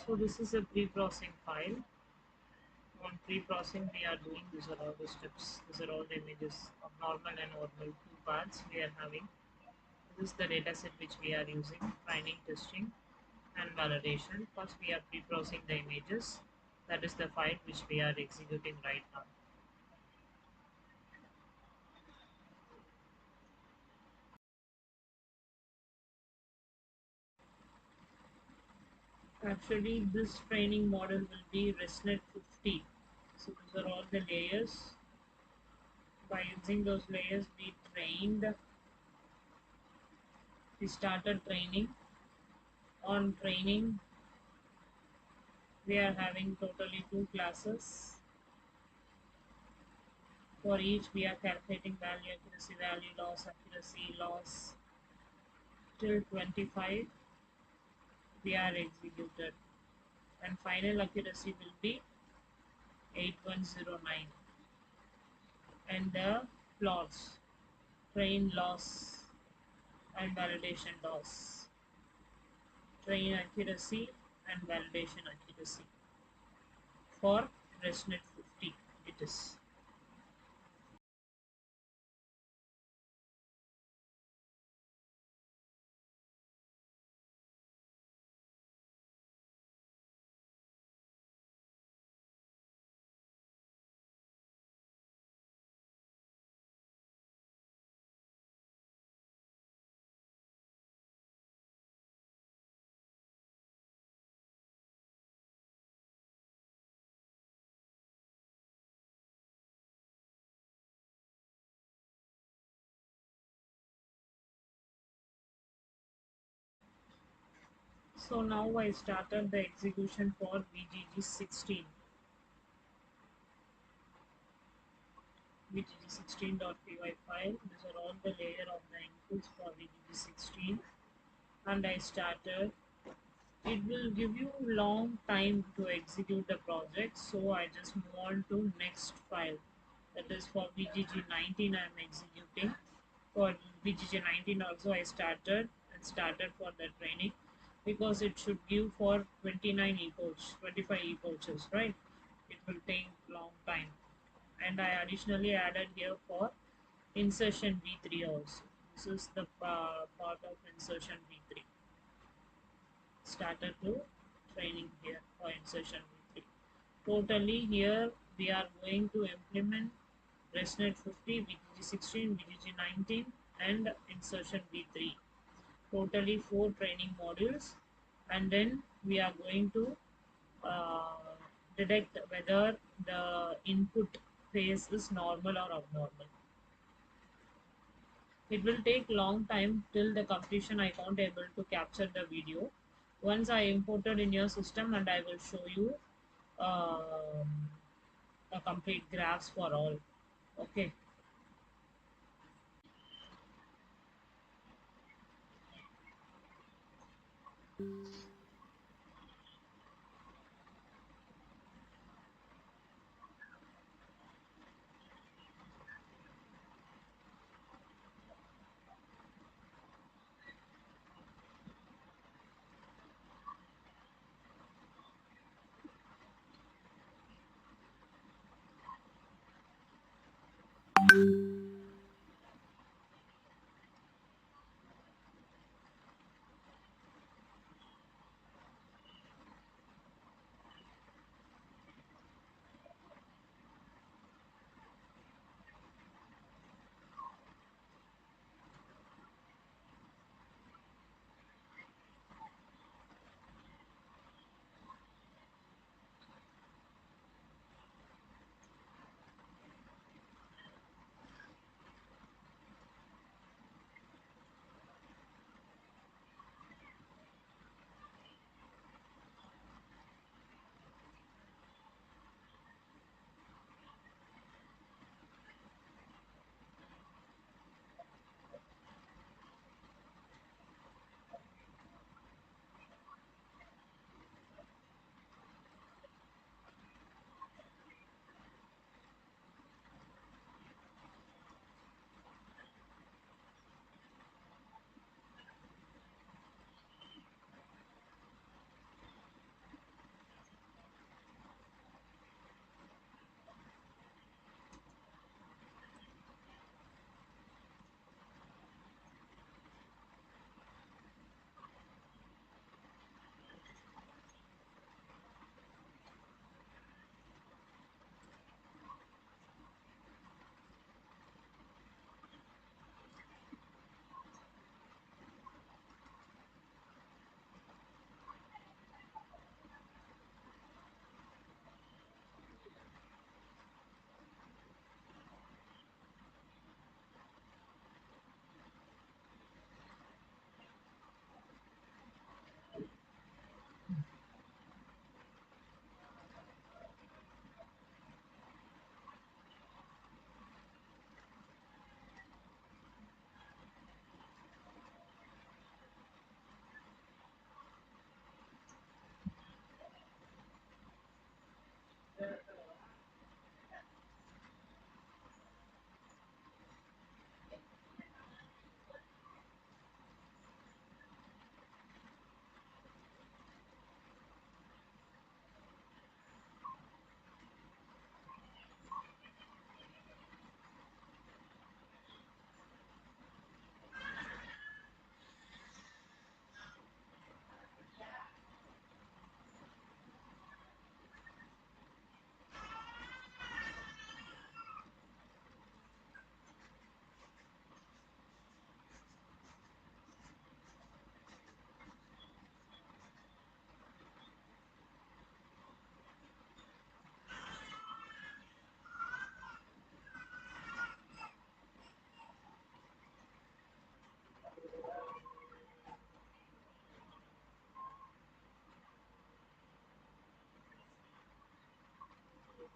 So this is a pre-processing file. On pre-processing, we are doing these are all the steps. These are all the images of normal and normal two parts we are having. This is the data set which we are using, training, testing, and validation. First, we are pre-processing the images. That is the file which we are executing right now. Actually, this training model will be ResNet 50. So these are all the layers. By using those layers, we started training. On training, we are having totally two classes. For each, we are calculating value, accuracy, loss till 25. We are executed, and final accuracy will be 8109. And the plots, train loss and validation loss, train accuracy and validation accuracy for ResNet 50 it is. So now I started the execution for VGG16. VGG16.py file. These are all the layer of the inputs for VGG16, and I started. It will give you long time to execute the project, so I just move on to next file. That is for VGG19 I am executing. For VGG19 also I started for the training, because it should give for 29 epochs, 25 epochs, right? It will take long time. And I additionally added here for insertion v3 also. This is the part of insertion v3. Started to training here for insertion v3. Totally here we are going to implement ResNet 50, VGG16, VGG19 and insertion v3. Totally 4 training modules, and then we are going to uh, detect whether the input phase is normal or abnormal. It will take long time till the completion. I can't able to capture the video. Once I imported in your system, and I will show you um, a complete graphs for all. Okay.